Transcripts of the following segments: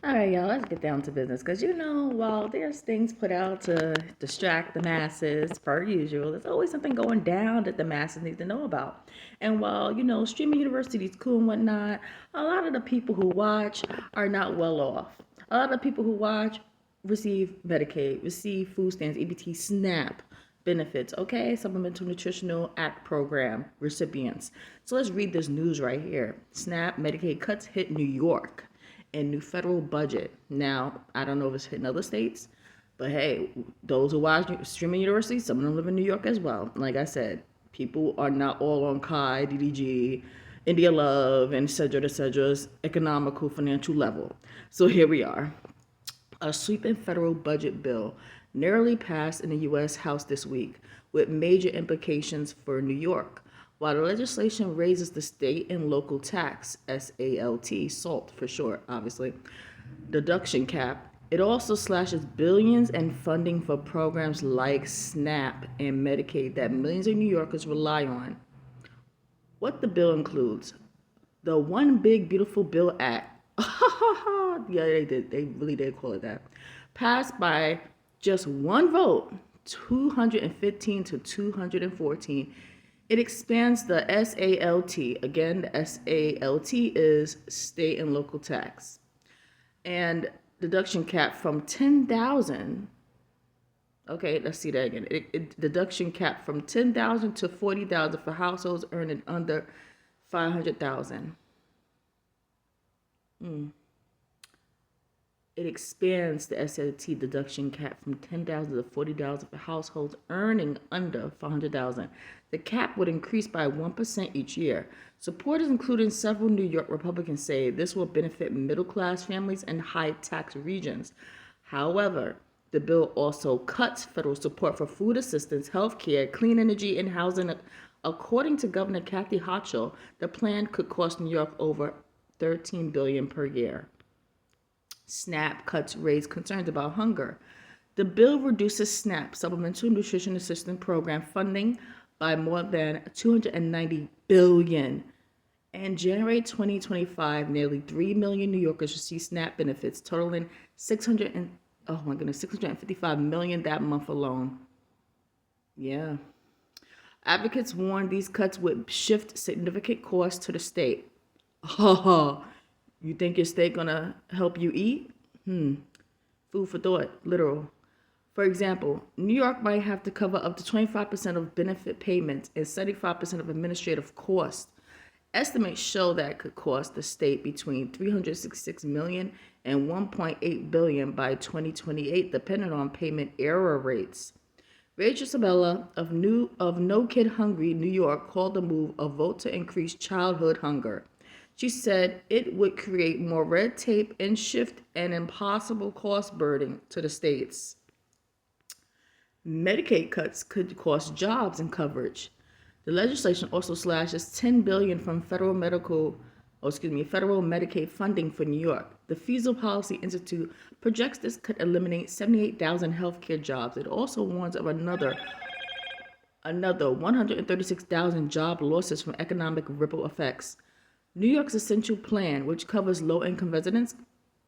All right, y'all, let's get down to business. Because, while there's things put out to distract the masses, per usual, there's always something going down that the masses need to know about. And while, streaming university is cool and whatnot, a lot of the people who watch are not well off. A lot of the people who watch receive Medicaid, receive food stamps, EBT, SNAP benefits, okay? Supplemental Nutritional Act Program recipients. So let's read this news right here. SNAP Medicaid cuts hit New York and new federal budget. Now, I don't know if it's hitting other states, but hey, those who watch streaming universities, some of them live in New York as well. Like I said, people are not all on Kai, DDG, India Love, and et cetera's economical financial level. So here we are. A sweeping federal budget bill narrowly passed in the U.S. House this week, with major implications for New York. While the legislation raises the state and local tax, SALT for short, obviously, deduction cap, it also slashes billions in funding for programs like SNAP and Medicaid that millions of New Yorkers rely on. What the bill includes: the One Big Beautiful Bill Act. Yeah, they did. They really did call it that. Passed by just one vote, 215 to 214. It expands the SALT. Again, the SALT is state and local tax. And deduction cap from 10,000. Okay, let's see that again. Deduction cap from 10,000 to 40,000 for households earning under 500,000. It expands the SAT deduction cap from 10,000 to 40,000 for households earning under 500,000. The cap would increase by 1% each year. Supporters, including several New York Republicans, say this will benefit middle-class families and high-tax regions. However, the bill also cuts federal support for food assistance, health care, clean energy, and housing. According to Governor Kathy Hochul, the plan could cost New York over $13 billion per year. SNAP cuts raise concerns about hunger. The bill reduces SNAP, Supplemental Nutrition Assistance Program, funding by more than $290 billion. In January 2025, nearly 3 million New Yorkers received SNAP benefits, totaling 655 million that month alone. Yeah. Advocates warn these cuts would shift significant costs to the state. You think your state gonna help you eat? Food for thought, literal. For example, New York might have to cover up to 25% of benefit payments and 75% of administrative costs. Estimates show that could cost the state between $366 million and $1.8 billion by 2028, depending on payment error rates. Rachel Sabella of No Kid Hungry, New York, called the move a vote to increase childhood hunger. She said it would create more red tape and shift an impossible cost burden to the states. Medicaid cuts could cost jobs and coverage. The legislation also slashes $10 billion from federal Medicaid funding for New York. The Feasible Policy Institute projects this could eliminate 78,000 healthcare jobs. It also warns of another 136,000 job losses from economic ripple effects. New York's Essential Plan, which covers low-income residents,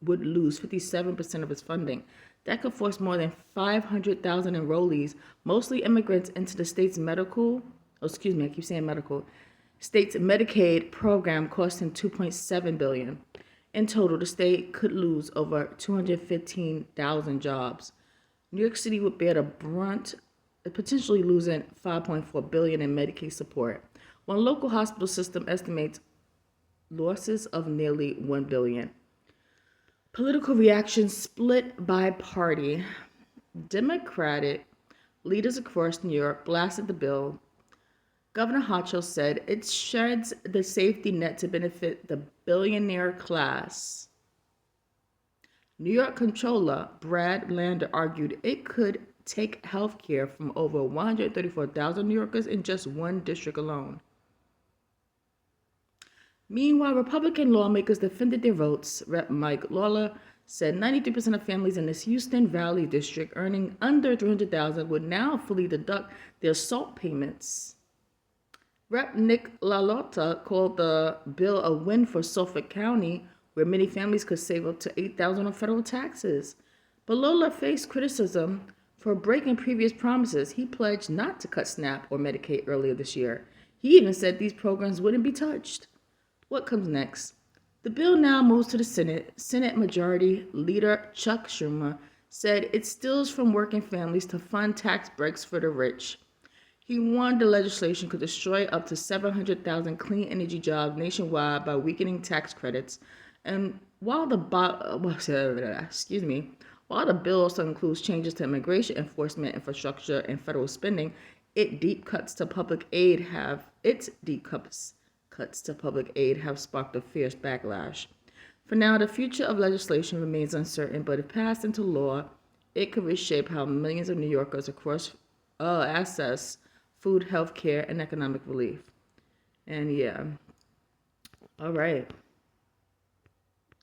would lose 57% of its funding. That could force more than 500,000 enrollees, mostly immigrants, into the state's state's Medicaid program, costing $2.7 billion. In total, the state could lose over 215,000 jobs. New York City would bear the brunt, potentially losing $5.4 billion in Medicaid support. One local hospital system estimates losses of nearly $1 billion. Political reaction split by party. Democratic leaders across New York blasted the bill. Governor Hochul said it sheds the safety net to benefit the billionaire class. New York Comptroller Brad Lander argued it could take health care from over 134,000 New Yorkers in just one district alone. Meanwhile, Republican lawmakers defended their votes. Rep. Mike Lawler said 93% of families in this Houston Valley district earning under $300,000 would now fully deduct their SALT payments. Rep. Nick LaLotta called the bill a win for Suffolk County, where many families could save up to $8,000 on federal taxes. But Lola faced criticism for breaking previous promises. He pledged not to cut SNAP or Medicaid earlier this year. He even said these programs wouldn't be touched. What comes next? The bill now moves to the Senate. Senate Majority Leader Chuck Schumer said it steals from working families to fund tax breaks for the rich. He warned the legislation could destroy up to 700,000 clean energy jobs nationwide by weakening tax credits. And while the while the bill also includes changes to immigration enforcement, infrastructure, and federal spending, its deep cuts to public aid have sparked a fierce backlash. For now, the future of legislation remains uncertain, but if passed into law, it could reshape how millions of New Yorkers across access food, health care, and economic relief. And yeah, all right.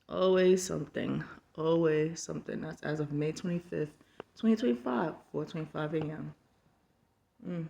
Always something. Always something. That's as of May 25th, 2025, 4:25 a.m.